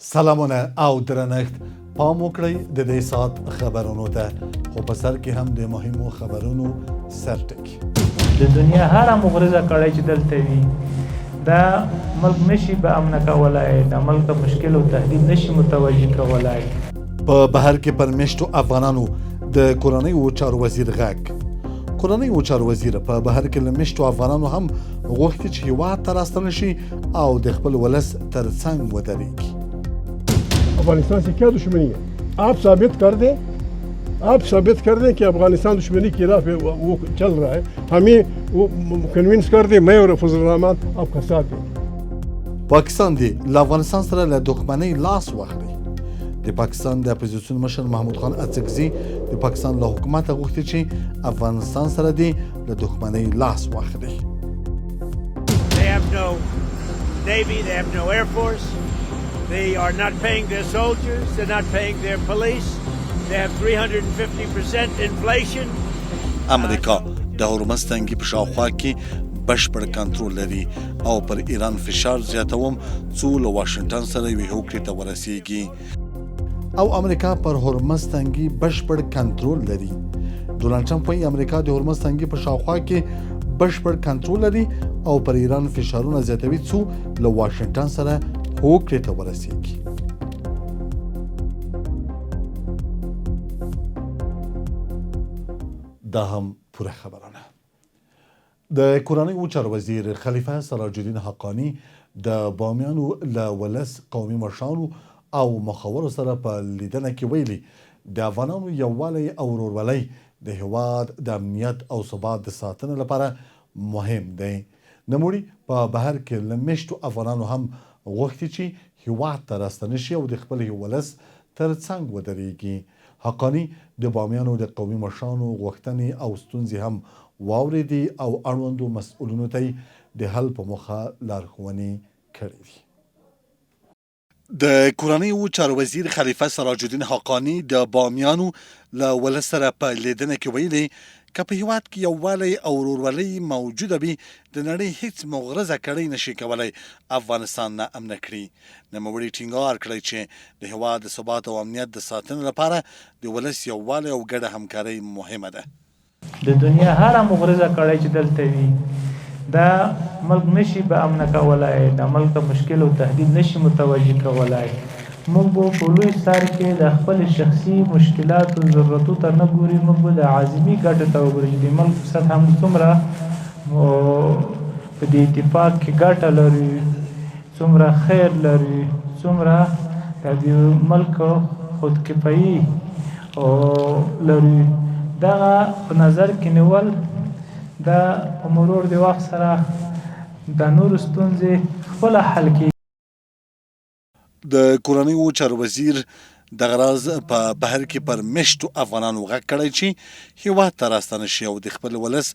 سلامونه او درنښت پام وکړئ د دې ساعت خبرونو ته خو په سر کې هم د مهمو خبرونو سرټکی د دنیا هر مغرضه کړی چې دلته وي دا ملک نشي به امن کولای د ملک مشکل او تهدید نشي متوجه کولای په بهر کې پر میشتو افغانانو د کورنیو چارو وزیر غږ کورنیو چارو وزیر په بهر کې له میشتو افغانانو هم غوښتي چې هیواد ته راستنه شي او د خپل ولس ترڅنګ ودرېږي अफगानिस्तान से क्या दुश्मनी है? आप साबित कर दें कि अफगानिस्तान दुश्मनी की राह पे वो चल रहा है, हमें वो कन्विंस कर दें, मैं और फजल रहमान आपका साथ दें. پاکستان دی له افغانستان سره له دښمنۍ لاس واخلي د پاکستان د اپوزیسیون مشر محمود خان اڅکزي د پاکستان له حکومت غوښتي چې افغانستان سره دی له دښمنۍ لاس واخلي. They have no navy, they have no air force. They are not paying their soldiers, they're not paying their police. They have 350% inflation. امریکا د هرمز تنګي په شاوخوا کې بشپړ کنټرول لري او پر ایران فشار زیاتوم څو له واشنگټن سره یوې هوکړې ته ورسیږي او امریکا پر هرمز تنګي بشپړ کنټرول لري. ډونالډ ټرمپ وايي امریکا د هرمز تنګي په شاوخوا کې بشپړ کنټرول لري او پر ایران فشارونه زیاتوي څو له واشنگټن سره هوکړې ته ورسیږي. دا هم پوره خبرونه. د کورنیو چارو وزیر خلیفه سراج الدین حقانی د بامیانو له ولس قومي مشرانو او مخورو سره په لیدنه کې ویلي د افغانانو یووالی او ورورولۍ د هیواد د امنیت او ثبات د ساتنې لپاره مهم دی. نوموړي په بهر کې له میشتو افغانانو هم غوښتي چې هیواد ته راستنه شي او د خپل ولس ترڅنګ ودرېږي. حقانی د بامیانو د قومي مشرانو غوښتنې او ستونزې هم واورېدې او اړوندو مسؤلینو ته د حل په موخه لارښوونې کړې دي. د کورنیو چارو وزیر خلیفه سراج الدین حقانی د بامیانو له ولس سره په لیدنه کې ویلي که په هیواد کې یووالی او ورورولۍ موجوده وي د نړۍ هیڅ مغرضه کړۍ نشي کولی افغانستان نا امنه کړي. نوموړي ټینګار کړی چې د هیواد د ثبات او امنیت د ساتنې لپاره د ولس یووالی او ګډه همکارۍ مهمه ده. د دنیا هر مغرضه کړی چې دلته وي دا ملک نشي به امن کولای د ملک مشکل او تهدید نشي متوجه کولای. موږ به په لوی سر کې د خپل شخصي مشکلاتو ضرورتو ته نه ګوري، موږ به د عازمي ګټې ته وګورو چې د ملک په سطح هم څومره په دې اتفاق کې ګټه لري، څومره خیر لري، څومره د دې ملک خودکفایي لري. دغه په نظر کې نیول دا په مرور د وخت سره د نورو ستونزې خپله حل کړي. د کورنیو چارو وزیر دغه راز په بهر کې پر میشتو افغانانو غږ کړی چې هیواد ته راستنه شي او د خپل ولس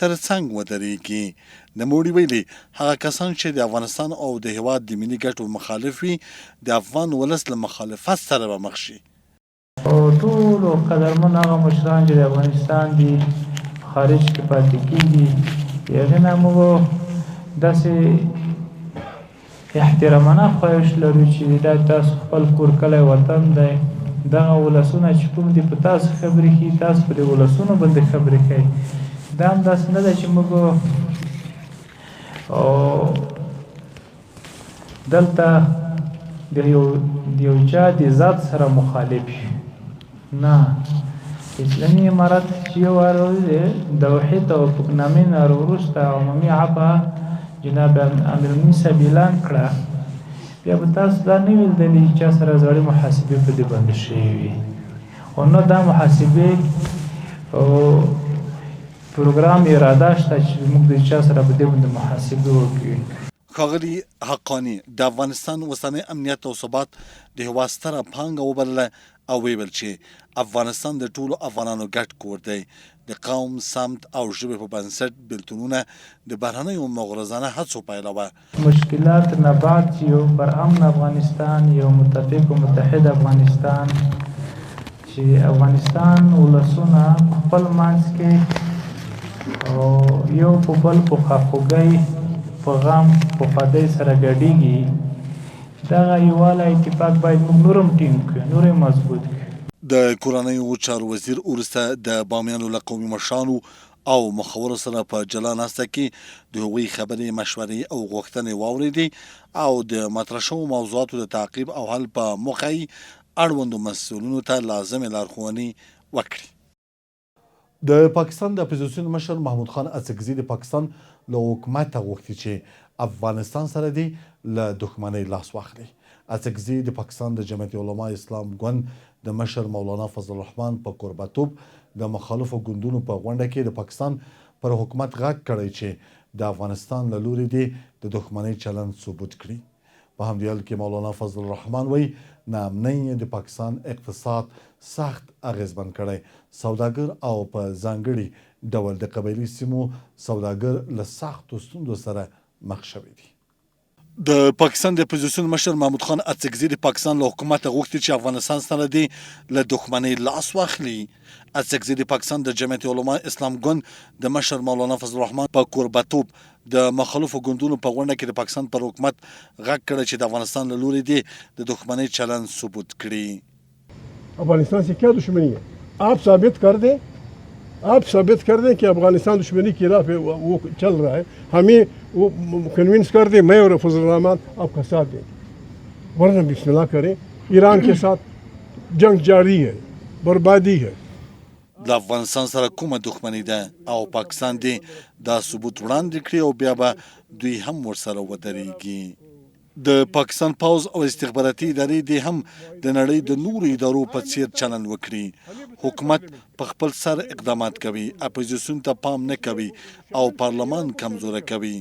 ترڅنګ ودرېږي. نوموړي ویلي هغه کسان چې د افغانستان او د هیواد د ملي ګټو مخالف وي د افغان ولس له مخالفت سره به مخ شي. او ټولو قدرمن هغه مشران چې د افغانستان دي خارج کې پاتې کېږي هغې نه موږ داسې احترامانه خواهش لرو چې دا تاسو خپل کور کلی وطن دی، دغه ولسونه چې کوم دي په تاسو خبرې کوي تاسو په دې ولسونو باندې خبرې کوئ. دا هم داسې نه ده چې موږ دلته د یو چا د ذات سره مخالف یو. نه، اسلامي امارت چې یو د وحید او حکمنامې نه وروسته عمومي عفه جناب امیرالمؤمنین صاحب اعلان کړه، بیا به تاسو دا نه ویل دلی چې چا سره زړې محاسبې په دې باندې شوې وي او نه دا محاسبې پروګرام اراده شته چې موږ د چا سره په دې باندې محاسبې وکړو. ښاغلي حقانی د افغانستان اوسنی امنیت او ثبات د هیواد ستره پانګه وبلله او ویل چې افغانستان د ټولو افغانانو ګډ کور دی. د قوم، سمت او ژبې په بنسټ بېلتونونه د بهرنیو مغرضانه هڅو پایله وه. مشکلات نه بعد چې یو پرامن افغانستان، یو متفق و متحد افغانستان چې افغانستان ولسونه خپل منځ کې یو په بل په خواخوږۍ په غم په ښادۍ سره ګډېږي دغه یووالی اتفاق باید موږ نور هم ټینګ کړو، نور هم مضبوط کړو. د کورنیو چارو وزیر وروسته د بامیانو له قومي مشرانو او مخورو سره په جلا ناسته کې د هغوی خبرې، مشورې او غوښتنې واورېدې او د مطرح شوو موضوعاتو د تعقیب او حل په موخه یې اړوندو مسؤلینو ته لازمې لارښوونې وکړي. د پاکستان د اپوزیسیون مشر محمود خان اڅکزي د پاکستان له حکومته غوښتي چې افغانستان سره دې له دښمنۍ لاس واخلي. اڅکزي د پاکستان د جمعیت علما اسلام ګوند د مشر مولانا فضل الرحمن په کوربتوب د مخالفو ګوندونو په غونډه کې د پاکستان پر حکومت غږ کړی چې د افغانستان له لوري دې د دښمنۍ چلند ثبوت کړي. په همدې حال کې مولانا فضل الرحمن وایي ناامنۍ د پاکستان اقتصاد سخت اغیزمن کړی، سوداګر او په ځانګړي ډول د قبایلي سیمو سوداګر له سختو ستونزو سره مخ شوي دي. د پاکستان د اپوزیسیون مشر محمود خان اڅکزي د پاکستان له حکومته غوښتي چې افغانستان سره دې له دښمنۍ لاس واخلي. اڅکزي د پاکستان د جمعیت علما اسلام ګوند د مشر مولانا فضل الرحمن په کوربتوب د مخالفو ګوندونو په غونډه کې د پاکستان پر حکومت غږ کړی چې د افغانستان له لوري دې د دښمنۍ چلند ثبوت کړي. افغانستان से क्या दुश्मनी है? आप साबित कर दें कि अफगानिस्तान दुश्मनी की राह पे वो चल रहा है. हमें वो कन्विंस कर दें, मैं और फजल रहमान आपका साथ दें, वरना बिस्मिल्लाह करें. ईरान के साथ जंग जारी है, बर्बादी है. د افغانستان سره کومه دښمني ده او پاکستان دې دا ثبوت وړاندې کړي او بیا به دوی هم ورسره ودرېږي. د پاکستان پوځ او استخباراتي ادارې دې هم د نړۍ د نورو ادارو په څیر چلند وکړي. حکومت په خپل سر اقدامات کوي، اپوزیسیون ته پام نه کوي او پارلمان کمزوره کوي.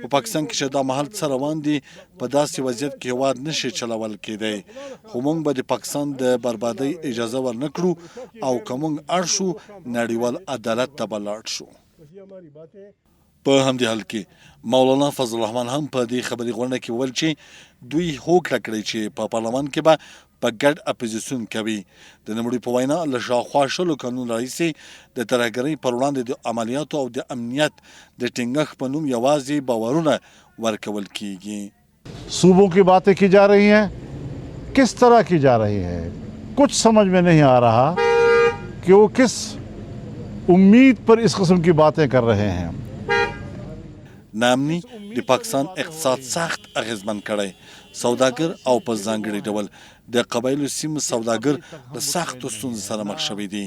په پاکستان کې چې دا مهال څه روان دي، په داسې وضعیت کې هېواد نشي چلول کېدی. خو موږ به د پاکستان د بربادۍ اجازه ورنه کړو او که موږ اړ شو نړیوال عدالت ته به لاړ شو. په همدې حال کې مولانا فضل الرحمن هم په دې خبري غونډه کې وویل چې دوی هوکړه کړې چې په پارلمان کې به په ګډ اپوزیسیون کوي. د نوموړي په وینا له شاوخوا 20 کلونو راهیسې د ترهګرۍ پر وړاندې د عملیاتو او د امنیت د ټینګښت په نوم یوازې باورونه ورکول کیږي. सूबों की बातें की जा रही हैं, किस तरह की जा रही है, कुछ समझ में नहीं आ रहा कि वो किस उम्मीद पर इस किस्म की बातें कर रहे हैं. نامني د پاکستان اقتصاد سخت اغیزمن کړی، سوداګر او په ځانګړي ډول د قبایلو سیمو سوداګر د سختو ستونزو سره مخ شوي دي.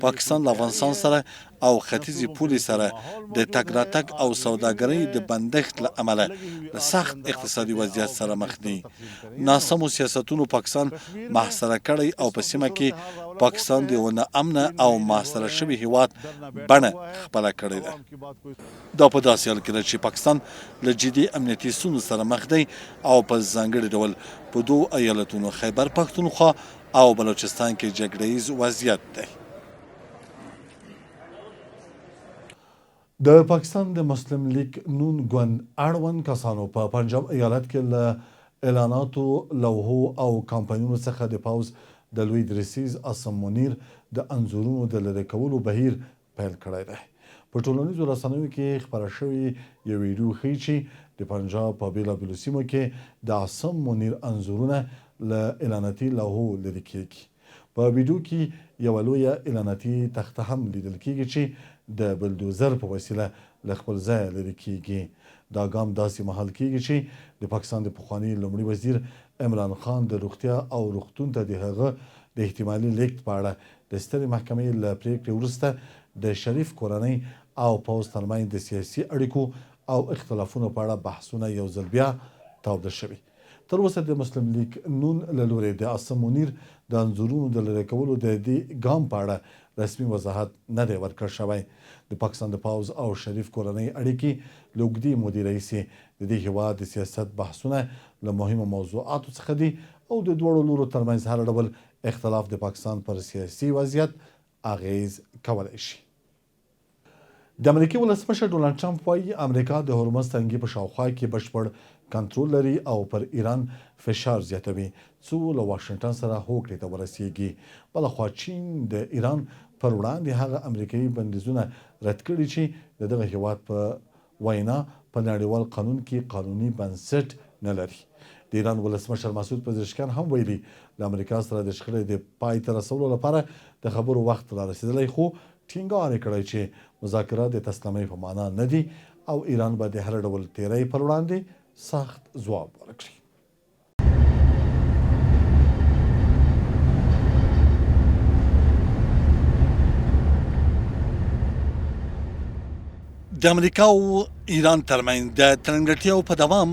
پاکستان له افغانستان سره او ختیځې پولې سره د تګ راتګ او سوداګرۍ د بندښت له امله د سخت اقتصادي وضعیت سره مخ دي. ناسمو سیاستونو پاکستان محاصره کړی او په سیمه کې پاکستان د یو ناامنه او محاصره شوي هیواد بڼه خپله کړې ده. دا په داسې حال کې ده چې پاکستان له جدي امنیتي ستونزو سره مخ دی او په ځانګړي ډول په دوو ایالتونو خیبر پښتونخوا او بلوچستان کې جګړه ییز وضعیت دی. د پاکستان د مسلم لیگ نون ګوند اړوند کسانو په پنجاب ایالت کې له اعلاناتو، لوحو او کمپاینونو څخه د پوځ د لوی درسیز عاصم منیر د انځورونو د لرې کولو بهیر پیل کړی دی. په ټولنیزو رسنیو کې خپره شوې یو ویډیو ښیي چې د پنجاب په بېلابېلو سیمو کې د عاصم منیر انځورونه له اعلاناتي لوحو لرې کېږي. په ویډیو کې یوه لویه اعلاناتي تخته هم لیدل کېږي چې د بلدوزر په وسیله له خپل ځایه لرې کېږي. دا ګام داسې مهال کېږي چې د پاکستان د پخواني لومړي وزیر عمران خان د روغتیا او روغتون ته د هغه د احتمالي لیږد په اړه د سترې محکمې له پرېکړې وروسته د شریف کورنۍ او پوځ ترمنځ د سیاسي اړیکو او اختلافونو په اړه بحثونه یو ځل بیا تاوده شوي. تر اوسه د مسلم لیگ نون له لورې د عاصم منیر د انځورونو د لرې کولو د دې ګام په اړه رسمي وضاحت نه دی ورکړل شوی. د پاکستان د پوځ او شریف کورنۍ اړیکې له اوږدې مودې راهیسې د دې هېواد د سیاست بحثونه له مهمو موضوعاتو څخه دي او د دواړو لورو ترمنځ هر ډول اختلاف د پاکستان پر سیاسي وضعیت اغیز کولی شي. د امریکې ولسمشر ډونالډ ټرمپ وایي امریکا د هرمز تنګي په شاوخوا کې بشپړ کنټرول لري او پر ایران فشار زیاتوي څو له واشنګټن سره هوکړې ته ورسیږي. بلخوا چین د ایران پر وړاندې هغه امریکایي بندیزونه رد کړي چې د دغه هیواد په وینا په نړیوال قانون کې قانوني بنسټ نه لري. د د ایران ولسمشر مسعود پزشکیان هم ویلي له امریکا سره د شخړې د پای ته رسولو لپاره د خبرو وخت را رسېدلی، خو ټینګار یې کړی چې مذاکرات د تسلیمۍ په معنا نه دي او ایران به د هر ډول تیرۍ پر وړاندې سخت ځواب ورکړي. د امریکا او ایران ترمنځ د ترنګلتیاو په دوام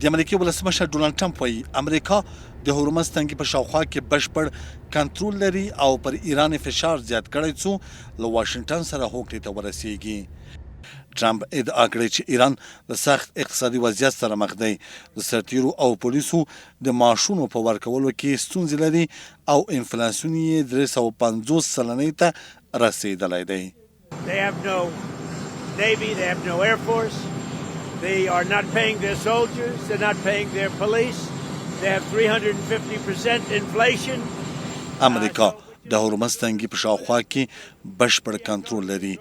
د امریکای ولسمشر ډونالډ ټرمپ وایي امریکا د هورمز تنګي په شاوخوا کې بشپړ کنټرول لري او پر ایران فشار زیات کړی څو له واشنگټن سره هوکړې ته ورسیږي. ټرمپ ادعا کړې چې ایران له سخت اقتصادي وضعیت سره مخ دی، د سرتیرو او پولیسو د معاشونو په ورکولو کې ستونزې لري او انفلاسیون یې 350 سلنې ته رسیدلی دی. They have no Navy, they have no Air Force, they are not paying their soldiers, they're not paying their police, they have 350% inflation. امریکا د هورمز تنګي په شاوخوا کې بشپړ کنټرول لري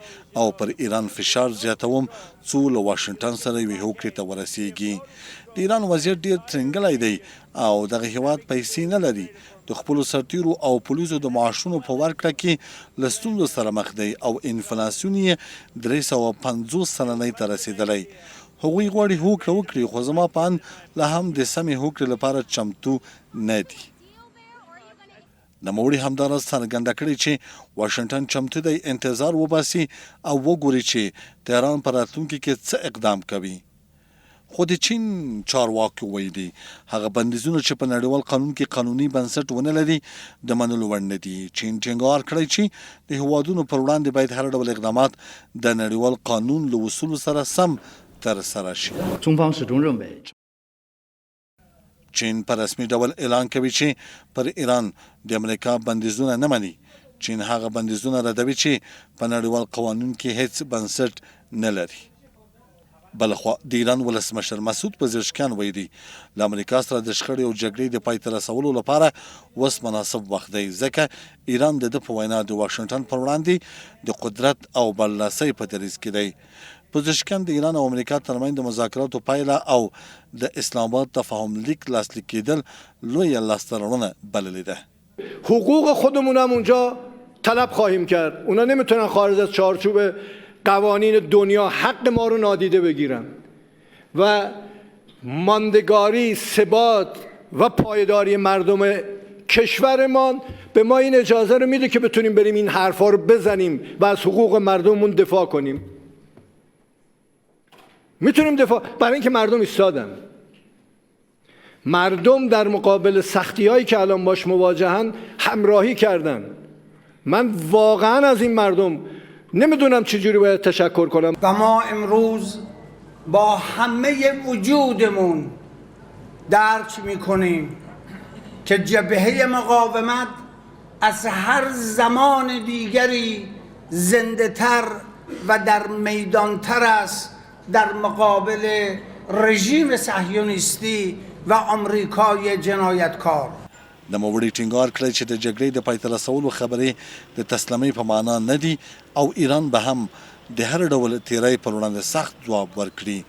او پر ایران فشار زیاتوم څو له واشنگټن سره یوې هوکړې ته ورسیږي. د ایران وضعیت ډېر ترنګلی دی او دغه هیواد پیسې نه لري، د خپلو سرتیرو او پولیسو د معاشونو په ورکړه کې له ستونزو سره مخ دی او انفلاسیون یې 350 سلنې ته رسیدلی. هغوی غواړي هوکړه وکړي، خو زما په اند لا هم د سمې هوکړې لپاره چمتو نه دي. نوموړي همداراز څرګنده کړې چې واشنګټن چمتو دی انتظار وباسي او وګوري چې تهران په راتلونکي کې څه اقدام کوي. خو د چین چارواکو ویلي هغه بندیزونه چې په نړیوال قانون کې قانوني بنسټ ونه لري د منلو وړ نه دي. چین ټینګار کړی چې د هیوادونو پر وړاندې باید هر ډول اقدامات د نړیوال قانون له اصولو سره سم ترسره شي. چین په رسمي ډول اعلان کوي چې پر ایران د امریکا بندیزونه نه مني. چین هغه بندیزونه ردوي چې په نړیوال قوانین کې هیڅ بنسټ نه لري. بلخوا د ایران ولسمشر مسعود پزشکیان ویلي له امریکا سره د شخړې او جګړې د پای ته رسولو لپاره اوس مناسب وخت دی، ځکه ایران د ده په وینا د واشنګټن پر وړاندې د قدرت او برلاسۍ په دریځ کې دی. پزشکیان د ایران او امریکا ترمنځ د مذاکراتو پایله او د اسلام آباد تفاهم لیک لاسلیک کېدل لویه لاسته راوړنه بللې ده. حقوق خودمون هم اونجا طلب خواهیم کرد. اونا نمیتونن خارج از چارچوب قوانین دنیا حق ما رو نادیده بگیرن و ماندگاری، ثبات و پایداری مردم کشورمان به ما این اجازه رو میده که بتونیم بریم این حرفا رو بزنیم و از حقوق مردممون دفاع کنیم. میتونیم دفاع برای اینکه مردم ایستادن. مردم در مقابل سختی‌هایی که الان باش مواجهن همراهی کردن. من واقعا از این مردم نمیدونم چجوری باید تشکر کنم. و ما امروز با همه وجودمون درک میکنیم که جبهه مقاومت از هر زمان دیگری زنده تر و در میدان تر است در مقابل رژیم صهیونیستی و آمریکای جنایتکار. نوموړي ټینګار کړی چې د جګړې د پای ته رسولو خبرې د تسلیمۍ په معنا نه دي او ایران به هم د هر ډول تیرۍ پر وړاندې سخت ځواب ورکړي.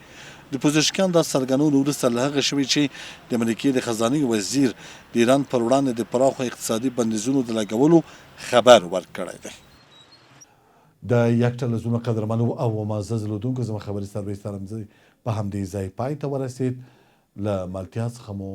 د پزشکیان دا څرګندولو وروسته له هغه شوي چې د امریکې د خزانې وزیر د ایران پر وړاندې د پراخو اقتصادي بندیزونو د لګولو خبر ورکړی دی. د یک ټلویزیون قدرمنو او معزز لیدونکو زما خبري سرویس ترمزي په همدې ځای پای ته ورسید. له مالتیا څخه مو